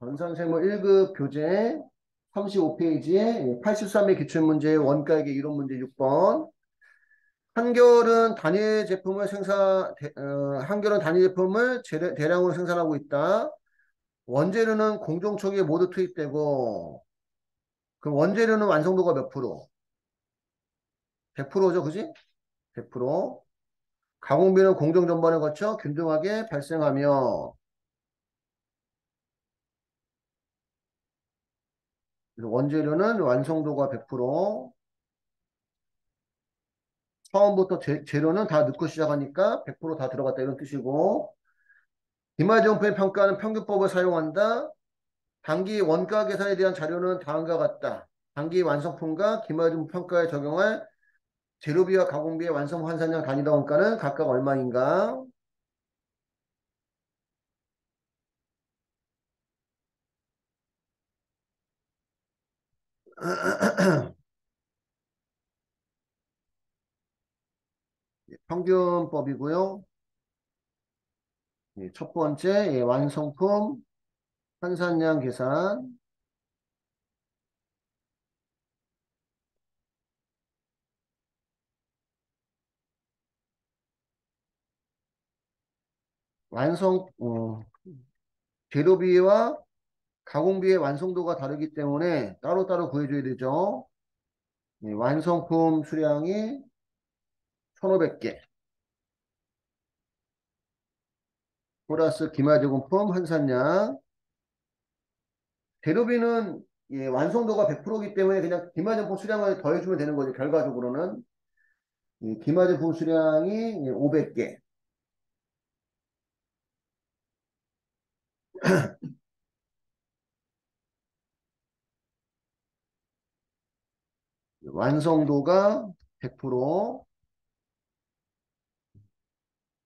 전산생물 1급 교재 35페이지에 83의 기출문제 원가액의 이론 문제 6번. 한결은 단일 제품을 대량으로 생산하고 있다. 원재료는 공정초기에 모두 투입되고, 그럼 원재료는 완성도가 몇 프로? 100%죠, 그지? 100%. 가공비는 공정 전반을 거쳐 균등하게 발생하며, 원재료는 완성도가 100%, 처음부터 재료는 다 넣고 시작하니까 100%다 들어갔다 이런 뜻이고, 기말제품의 평가는 평균법을 사용한다. 단기 원가 계산에 대한 자료는 다음과 같다. 단기 완성품과 기말제품 평가에 적용할 재료비와 가공비의 완성 환산량 단위당 원가는 각각 얼마인가? 평균법이고요. 첫 번째 완성품 환산량 계산. 완성 재료비와 가공비의 완성도가 다르기 때문에 따로따로 구해줘야 되죠. 완성품 수량이 1,500개 플러스 기말제공품 환산량. 재료비는 완성도가 100%이기 때문에 그냥 기말제품 수량을 더해주면 되는 거죠. 결과적으로는 기말제품 수량이 500개. 완성도가 100%.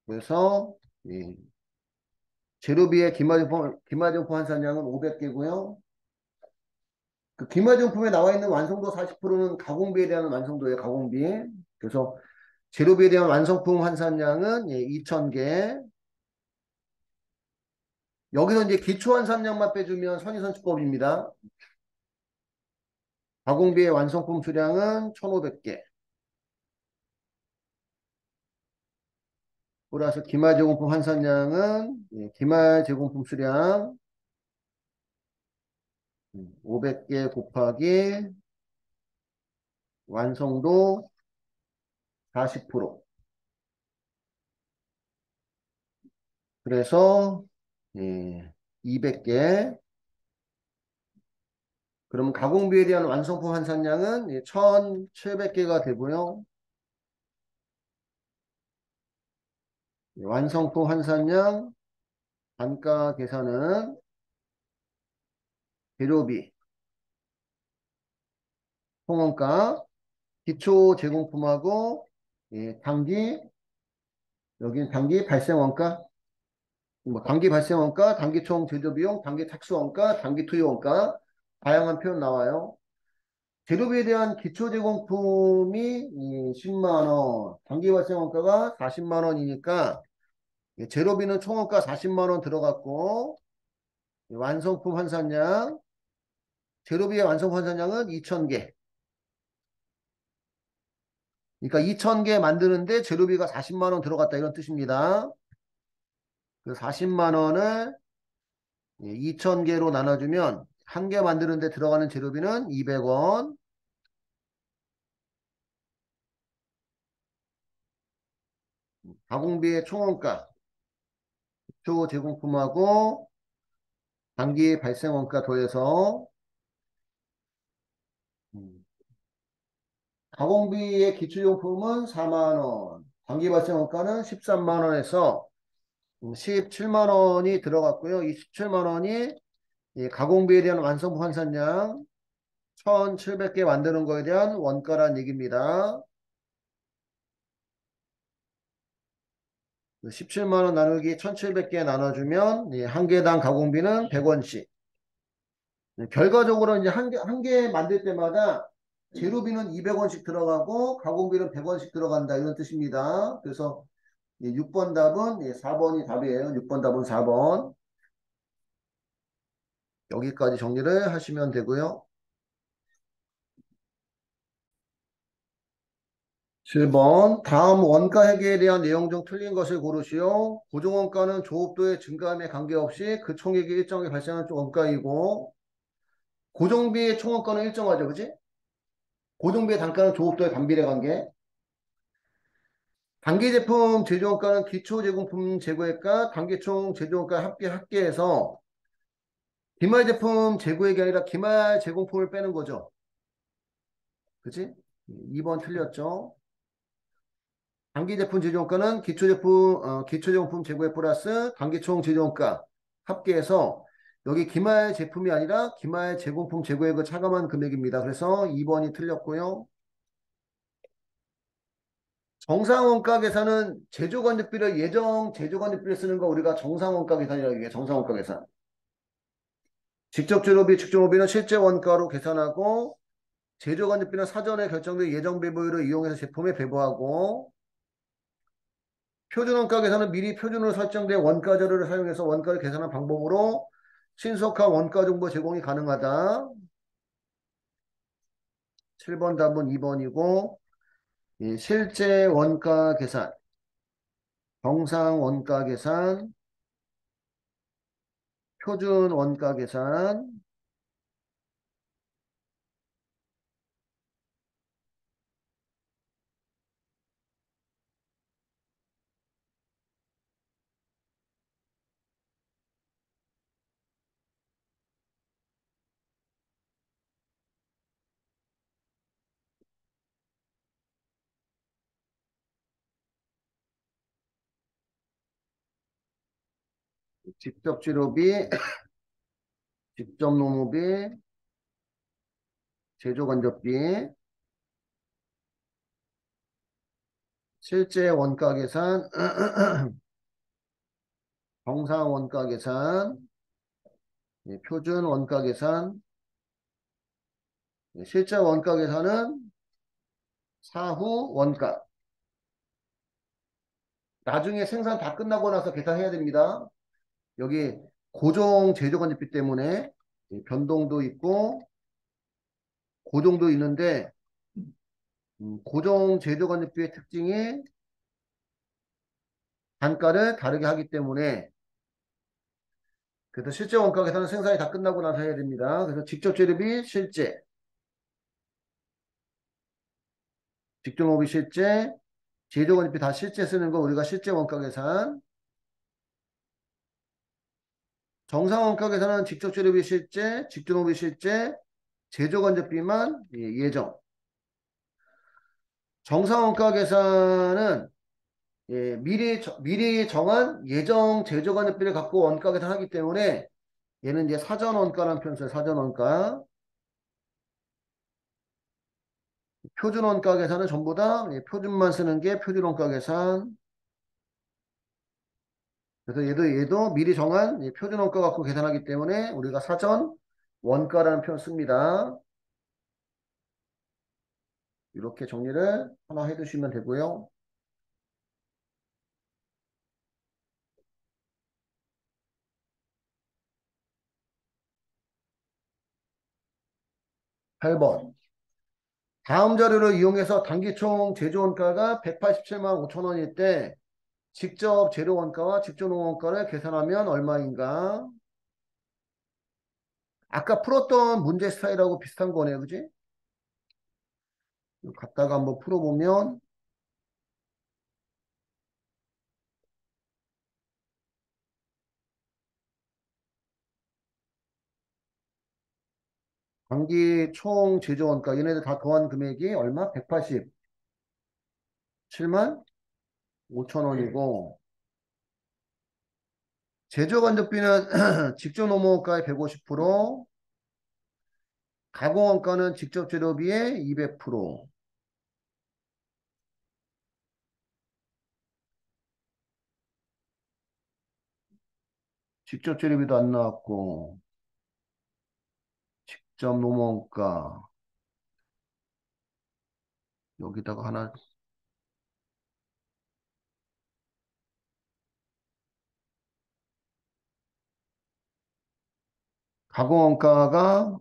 그래서 재료비의 기말제품 환산량은 500개고요. 그 기말제품에 나와 있는 완성도 40%는 가공비에 대한 완성도예요. 가공비. 그래서 재료비에 대한 완성품 환산량은 2,000개. 여기서 이제 기초 환산량만 빼주면 선의선수법입니다. 가공비의 완성품 수량은 1,500개. 플러스 기말 제공품 환산량은 기말 제공품 수량 500개 곱하기 완성도 40%. 그래서 200개. 그럼 가공비에 대한 완성품 환산량은 1,700개가 되고요. 완성품 환산량 단가 계산은 재료비, 통원가, 기초 제공품하고 단기, 여기는 단기 발생원가, 뭐 단기 발생원가, 단기 총 제조비용, 단기 착수원가, 단기 투여원가 다양한 표현 나와요. 재료비에 대한 기초 제공품이 10만 원, 단기 발생원가가 40만 원이니까 재료비는 총원가 40만 원 들어갔고 완성품 환산량, 재료비의 완성 환산량은 2,000개. 그러니까 2,000개 만드는데 재료비가 40만 원 들어갔다 이런 뜻입니다. 그 40만 원을 2,000개로 나눠주면 한 개 만드는데 들어가는 재료비는 200원. 가공비의 총원가, 기초 제공품하고 단기 발생원가 더해서 가공비의 기초용품은 4만 원, 단기 발생원가는 13만 원에서 17만 원이 들어갔고요. 이 17만 원이 가공비에 대한 완성품 환산량 1,700개 만드는 거에 대한 원가란 얘기입니다. 17만 원 나누기 1,700개 나눠주면 한 개당 가공비는 100원씩. 결과적으로 이제 한 개 만들 때마다 재료비는 200원씩 들어가고 가공비는 100원씩 들어간다 이런 뜻입니다. 그래서 6번 답은 4번이 답이에요. 6번 답은 4번. 여기까지 정리를 하시면 되고요. 7번 다음 원가 회계에 대한 내용 중 틀린 것을 고르시오. 고정원가는 조업도의 증가함에 관계없이 그 총액이 일정하게 발생하는 원가이고 고정비의 총원가는 일정하죠. 그지? 고정비의 단가는 조업도의 반비례 관계. 단기 제품 제조원가는 기초 제공품 재고액과 단기총 제조원가 합계해서 기말 제품 재고액이 아니라 기말 제공품을 빼는 거죠. 그치? 2번 틀렸죠. 단기 제품 제조원가는 기초제공품 재고액 플러스 단기총 제조원가 합계해서 여기 기말 제품이 아니라 기말 제공품 재고액을 차감한 금액입니다. 그래서 2번이 틀렸고요. 정상원가 계산은 제조관리비를 예정 제조관리비를 쓰는 거 우리가 정상원가 계산이라고 얘기해요. 정상원가 계산. 직접 재료비, 직종료비는 실제 원가로 계산하고 제조관리비는 사전에 결정된 예정 배부율을 이용해서 제품에 배부하고 표준원가 계산은 미리 표준으로 설정된 원가 자료를 사용해서 원가를 계산한 방법으로 신속한 원가 정보 제공이 가능하다. 7번 답은 2번이고 실제 원가 계산, 정상 원가 계산, 표준 원가 계산, 직접 재료비, 직접 노무비, 제조 간접비, 실제 원가 계산, 정상 원가 계산, 표준 원가 계산, 실제 원가 계산은 사후 원가. 나중에 생산 다 끝나고 나서 계산해야 됩니다. 여기 고정 제조 간접비 때문에 변동도 있고 고정도 있는데 고정 제조 간접비의 특징이 단가를 다르게 하기 때문에 그래서 실제 원가 계산은 생산이 다 끝나고 나서 해야 됩니다. 그래서 직접 재료비 실제, 직접 노비 실제, 제조 간접비 다 실제 쓰는 거 우리가 실제 원가 계산. 정상 원가 계산은 직접 재료비 실제, 직접 노비 실제, 제조 간접비만 예정. 정상 원가 계산은 미리 정한 예정 제조 간접비를 갖고 원가 계산하기 때문에 얘는 이제 사전 원가라는 표현 써요. 사전 원가. 표준 원가 계산은 전부 다 표준만 쓰는 게 표준 원가 계산. 그래서 얘도 미리 정한 표준 원가 갖고 계산하기 때문에 우리가 사전 원가라는 표현 씁니다. 이렇게 정리를 하나 해두시면 되고요. 8번. 다음 자료를 이용해서 단기총 제조원가가 187만 5천 원일 때 직접 재료원가와 직접 농원가를 계산하면 얼마인가? 아까 풀었던 문제 스타일하고 비슷한 거네요. 그지? 갖다가 한번 풀어보면 단기 총 제조원가 얘네들 다 더한 금액이 얼마? 187만 5천 원이고 제조간접비는 직접 노무원가의 150%, 가공원가는 직접 재료비의 200%, 직접 재료비도 안 나왔고 직접 노무원가 여기다가 하나 가공원가가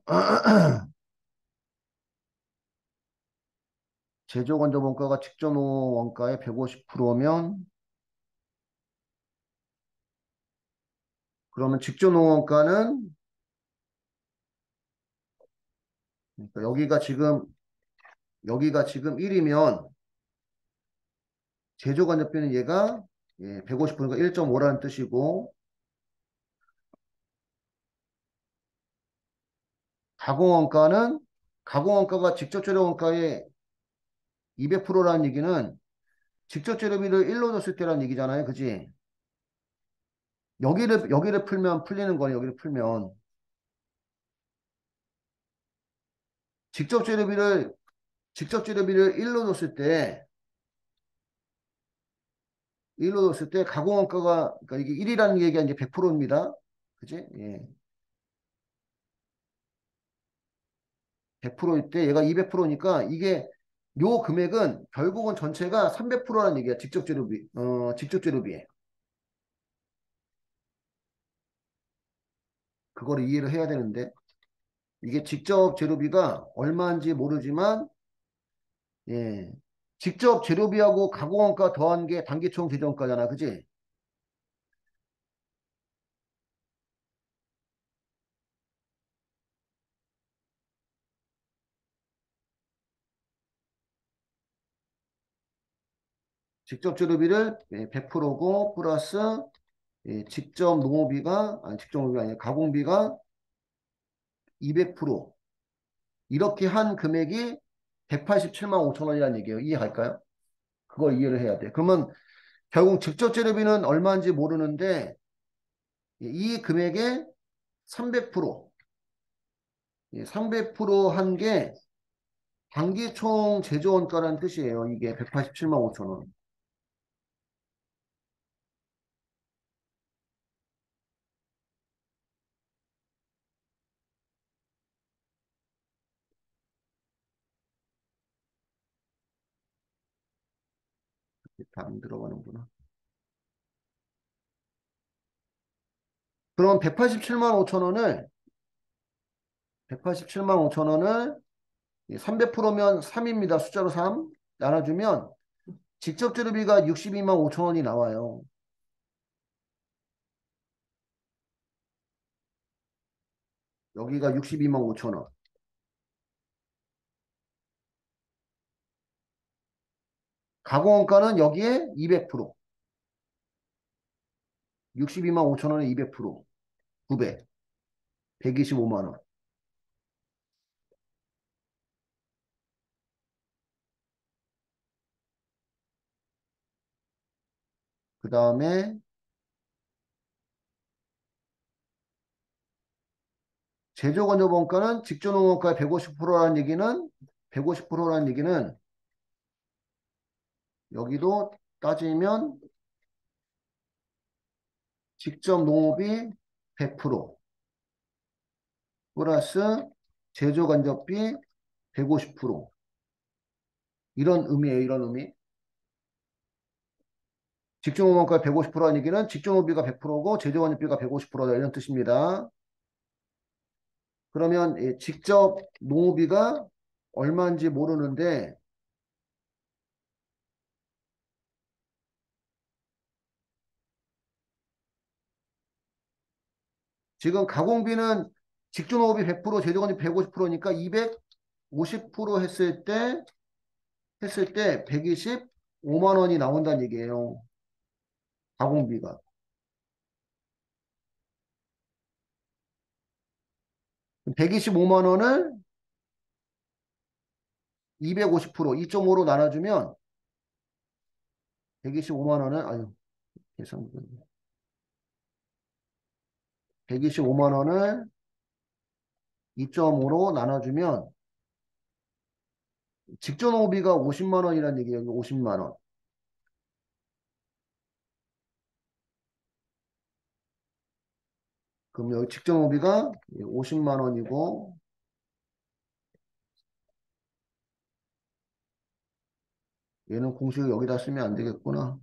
제조건조 원가가 직전호 원가의 150%면 그러면 직전호 원가는 그러니까 여기가 지금 1이면 제조건조비는 얘가 150%니까 1.5라는 뜻이고 가공원가는 가공원가가 직접 재료 원가의 200%라는 얘기는 직접 재료비를 1로 줬을 때라는 얘기잖아요. 그지? 여기를 풀면 풀리는 거네. 여기를 풀면 직접 재료비를 직접 재료비를 1로 줬을 때 가공원가가 그러니까 이게 1이라는 얘기가 이제 100%입니다. 그지? 예. 100%일 때 얘가 200%니까 이게 요 금액은 결국은 전체가 300%라는 얘기야. 직접 재료비에. 그거를 이해를 해야 되는데 이게 직접 재료비가 얼마인지 모르지만 예. 직접 재료비하고 가공원가 더한 게 단기총 제조원가잖아. 그지? 직접 재료비를 100%고 플러스 직접 농업비가 아니 직접 농업이 아니라 가공비가 200% 이렇게 한 금액이 187만 5천 원이라는 얘기예요. 이해할까요? 그걸 이해를 해야 돼. 그러면 결국 직접 재료비는 얼마인지 모르는데 이 금액의 300% 300%한 게 단기총 제조원가라는 뜻이에요. 이게 187만 5천 원. 다 안 들어가는구나. 그럼 187만 5천 원을 187만 5천 원을 300%면 3입니다. 숫자로 3 나눠주면 직접 재료비가 62만 5천 원이 나와요. 여기가 62만 5천 원. 가공원가는 여기에 200%. 62만 5천 원에 200%. 900. 125만 원. 그 다음에 제조건조원가는 직조농원가의 150%라는 얘기는 여기도 따지면 직접 농업이 100% 플러스 제조간접비 150% 이런 의미예요. 이런 의미. 직종농업가 150%라는 얘기는 직종농비가 100%고 제조간접비가 150%다 이런 뜻입니다. 그러면 직접 농업비가 얼마인지 모르는데 지금 가공비는 직종농업이 100% 제조간접비 150%니까 250% 했을 때 125만 원이 나온다는 얘기예요. 가공비가. 125만 원을 250% 2.5로 나눠주면 125만 원을 아유 계산 125만 원을 2.5로 나눠주면 직전호비가 50만 원이라는 얘기예요. 50만 원. 그럼 여기 직전호비가 50만 원이고 얘는 공식을 여기다 쓰면 안 되겠구나.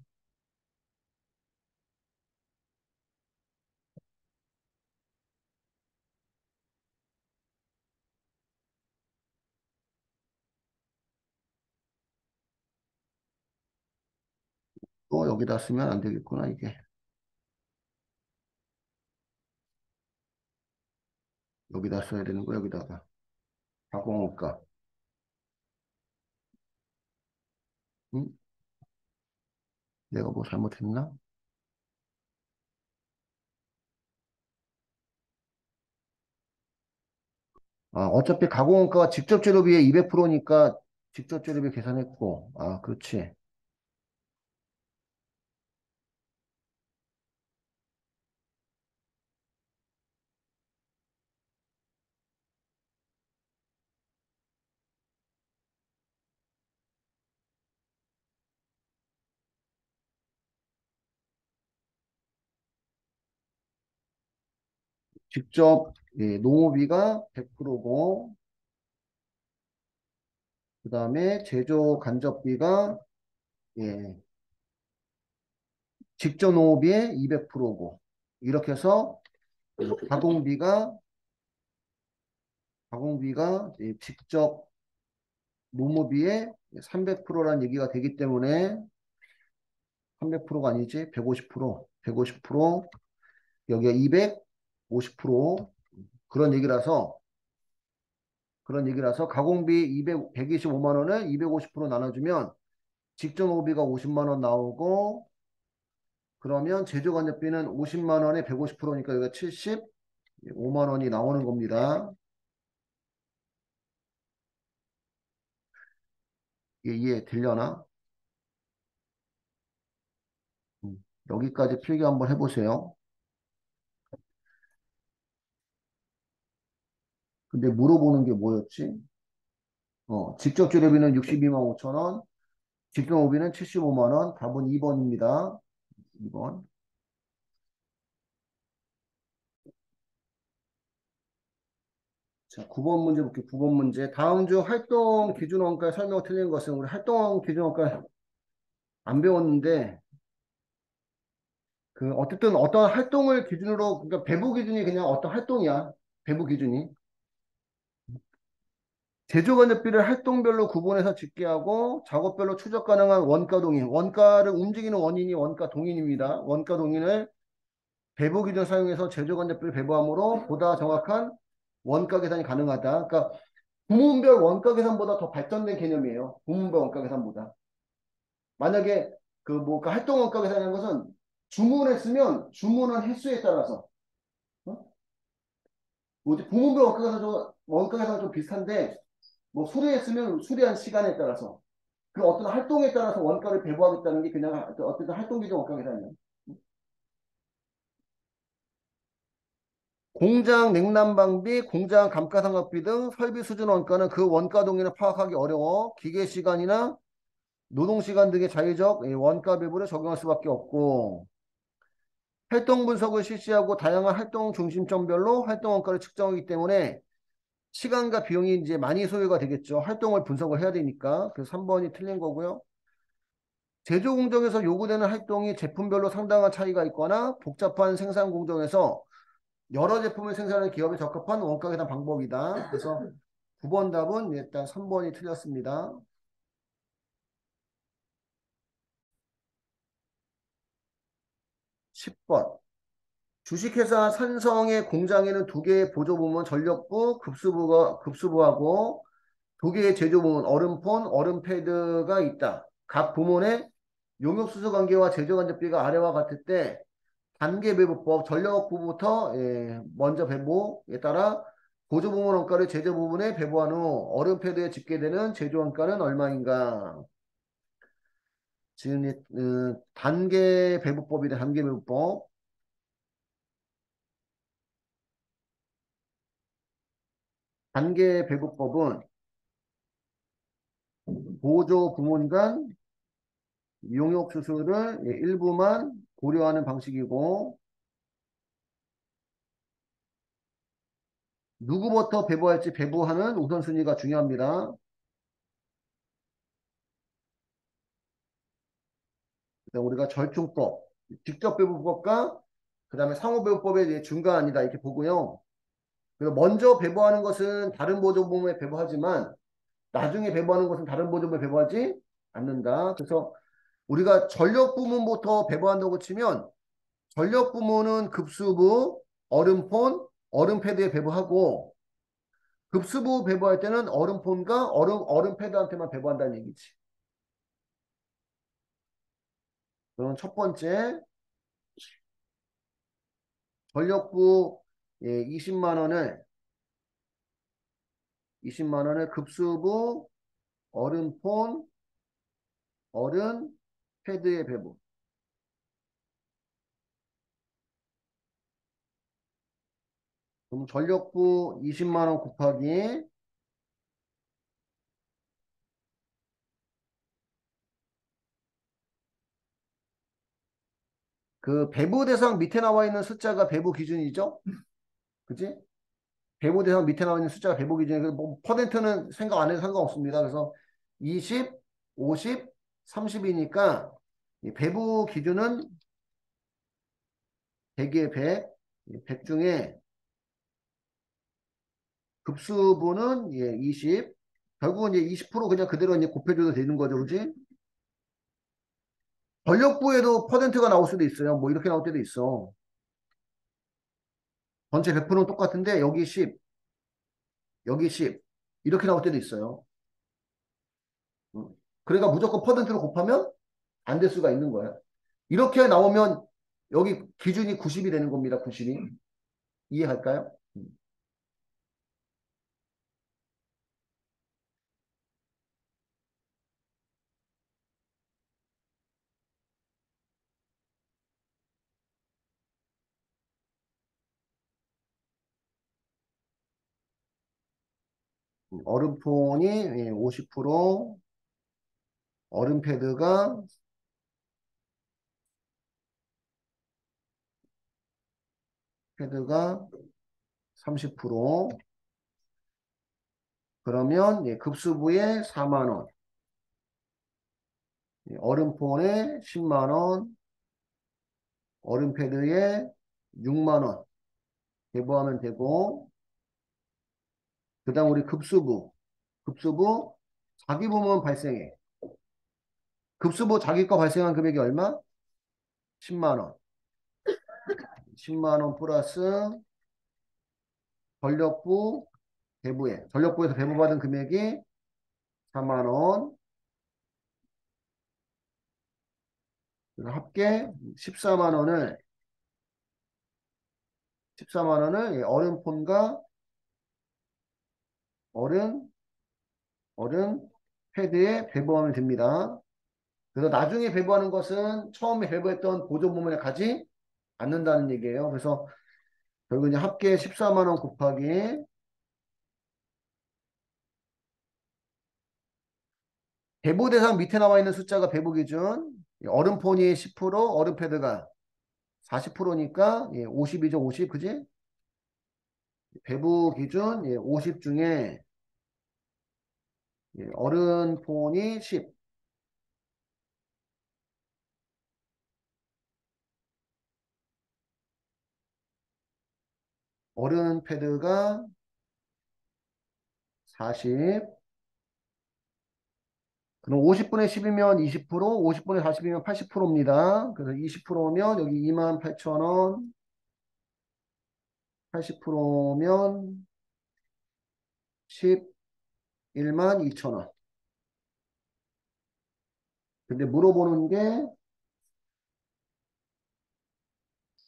여기다 쓰면 안 되겠구나, 이게. 여기다 써야 되는 거, 여기다가. 가공원가. 응? 내가 뭐 잘못했나? 아, 어차피 가공원가가 직접 재료비의 200%니까 직접 재료비 계산했고. 아, 그렇지. 직접, 예, 농업비가 100%고, 그 다음에 제조 간접비가, 예, 직접 농업비의 200%고, 이렇게 해서 가공비가, 가공비가 예, 직접 농업비의 300%라는 얘기가 되기 때문에 300%가 아니지, 150%, 150%, 여기가 250% 그런 얘기라서 가공비 125만 원을 250% 나눠주면 직접 농업비가 50만 원 나오고 그러면 제조간접비는 50만 원에 150%니까 여기가 75만 원이 나오는 겁니다. 이게 이해되려나? 여기까지 필기 한번 해보세요. 근데 물어보는 게 뭐였지? 직접 재료비는 62만 5천 원, 직접 오비는 75만 원, 답은 2번입니다. 2번. 자, 9번 문제 볼게요. 9번 문제. 다음 주 활동 기준 원가에 설명 틀린 것은 우리 활동 기준 원가 안 배웠는데 그 어쨌든 어떤 활동을 기준으로 그러니까 배부 기준이 그냥 어떤 활동이야. 배부 기준이. 제조간접비를 활동별로 구분해서 집계하고 작업별로 추적 가능한 원가 동인. 원가를 움직이는 원인이 원가 동인입니다. 원가 동인을 배부 기준 사용해서 제조간접비를 배부함으로 보다 정확한 원가 계산이 가능하다. 그러니까 부문별 원가 계산보다 더 발전된 개념이에요. 부문별 원가 계산보다. 만약에 그 뭐가 활동 원가 계산이라는 것은 주문했으면 주문한 횟수에 따라서 어? 뭐지 부문별 원가 계산 좀 비슷한데 뭐 수리했으면 수리한 시간에 따라서 그 어떤 활동에 따라서 원가를 배부하겠다는 게 그냥 어떤 활동 기준 원가 계산이에요. 공장 냉난방비, 공장 감가상각비 등 설비 수준 원가는 그 원가 동인을 파악하기 어려워 기계 시간이나 노동시간 등의 자유적 원가 배분을 적용할 수밖에 없고 활동 분석을 실시하고 다양한 활동 중심점별로 활동 원가를 측정하기 때문에 시간과 비용이 이제 많이 소요가 되겠죠. 활동을 분석을 해야 되니까. 그래서 3번이 틀린 거고요. 제조 공정에서 요구되는 활동이 제품별로 상당한 차이가 있거나 복잡한 생산 공정에서 여러 제품을 생산하는 기업에 적합한 원가 계산 방법이다. 그래서 9번 답은 일단 3번이 틀렸습니다. 10번. 주식회사 산성의 공장에는 두 개의 보조부문 전력부, 급수부하고 두 개의 제조부문 얼음폰, 얼음패드가 있다. 각 부문의 용역수소 관계와 제조간접비가 아래와 같을 때 단계 배부법 전력부부터 먼저 배부에 따라 보조부문 원가를 제조부문에 배부한 후 얼음패드에 집계되는 제조원가는 얼마인가? 지금 단계 배부법이다. 단계 배부법. 단계 배부법은 보조 부문 간 용역 수수를 일부만 고려하는 방식이고 누구부터 배부할지 배부하는 우선순위가 중요합니다. 그다음 우리가 절충법, 직접 배부법과 그 다음에 상호배부법의 중간이다 이렇게 보고요. 그리고 먼저 배부하는 것은 다른 보조부문에 배부하지만 나중에 배부하는 것은 다른 보조부문에 배부하지 않는다. 그래서 우리가 전력 부문부터 배부한다고 치면 전력 부문은 급수부, 얼음폰, 얼음패드에 배부하고 급수부 배부할 때는 얼음폰과 얼음패드한테만 배부한다는 얘기지. 그럼 첫 번째 전력부 20만 원을 20만 원을 급수부, 얼음폰, 얼음패드에 배부. 그럼 전력부 20만 원 곱하기 그 배부 대상 밑에 나와 있는 숫자가 배부 기준이죠? 그치? 배부 대상 밑에 나와 있는 숫자가 배부 기준이고 뭐 퍼센트는 생각 안 해도 상관없습니다. 그래서 20, 50, 30이니까 배부 기준은 100에 100, 100 중에 급수부는 20. 결국은 이제 20% 그냥 그대로 이제 곱해줘도 되는 거죠, 그지? 전력부에도 퍼센트가 나올 수도 있어요. 뭐 이렇게 나올 때도 있어. 전체 100%는 똑같은데 여기 10, 여기 10 이렇게 나올 때도 있어요. 음. 그러니까 무조건 퍼센트로 곱하면 안 될 수가 있는 거예요. 이렇게 나오면 여기 기준이 90이 되는 겁니다. 90이. 이해할까요? 얼음폰이 50%, 얼음 패드가 30%. 그러면 급수부에 4만 원, 얼음폰에 10만 원, 얼음 패드에 6만 원 배부하면 되고, 그다음 우리 급수부 자기 부문 발생해. 급수부 자기 거 발생한 금액이 얼마? 10만 원. 10만 원 플러스 전력부 배부에. 전력부에서 배부받은 금액이 4만 원. 합계 14만 원을 14만 원을 얼음폰과 얼음 얼음 패드에 배부하면 됩니다. 그래서 나중에 배부하는 것은 처음에 배부했던 보조 부문에 가지 않는다는 얘기예요. 그래서 결국 이제 합계 14만 원 곱하기 배부 대상 밑에 나와 있는 숫자가 배부 기준. 얼음폰이 10%, 얼음패드가 40%니까 50이죠. 50, 그지? 배부 기준 50 중에 얼음폰이 10, 얼음패드가 40. 그럼 50분의 10이면 20%, 50분의 40이면 80%입니다. 그래서 20%면 여기 28,000원, 80%면 11만 2천원. 근데 물어보는 게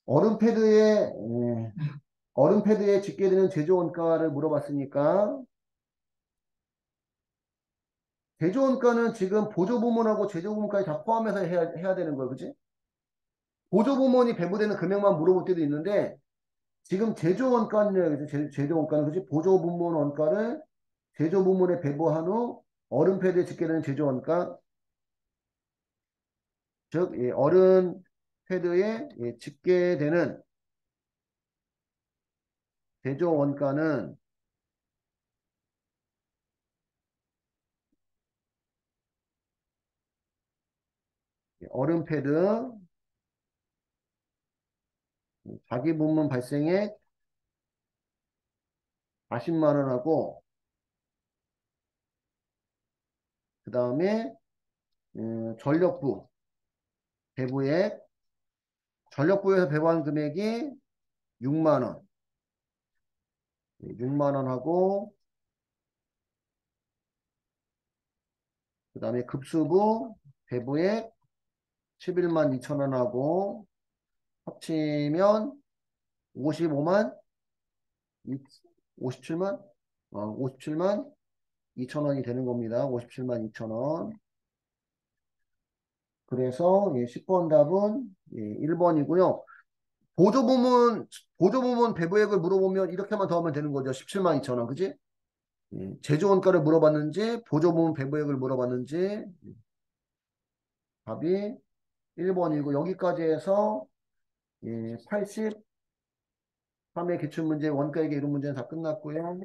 얼음패드에 얼음패드에 집게 되는 제조 원가를 물어봤으니까 제조 원가는 지금 보조 부문하고 제조 부문까지 다 포함해서 해야 되는 거예요. 그지? 보조 부문이 배부되는 금액만 물어볼 때도 있는데 지금 제조 원가는 제조 원가는 그지? 보조 부문 원가를 제조 부문에 배부한 후 얼음패드에 집게 되는 제조 원가 즉 얼음패드에 집계되는 제조 원가는 얼음패드 자기 부문 발생액 40만 원하고 그 다음에 전력부 배부액. 전력부에서 배부한 금액이 6만 원. 6만 원 하고, 그 다음에 급수부 배부액 11만 2천 원 하고, 합치면 55만, 57만, 57만 2천 원이 되는 겁니다. 57만 2천 원. 그래서 10번 답은 1번이고요. 보조부문 배부액을 물어보면 이렇게만 더하면 되는 거죠. 17만 2천 원, 그지? 제조 원가를 물어봤는지, 보조부문 배부액을 물어봤는지, 답이 1번이고, 여기까지 해서 83의 기출문제, 원가에게 이런 문제는 다 끝났고요.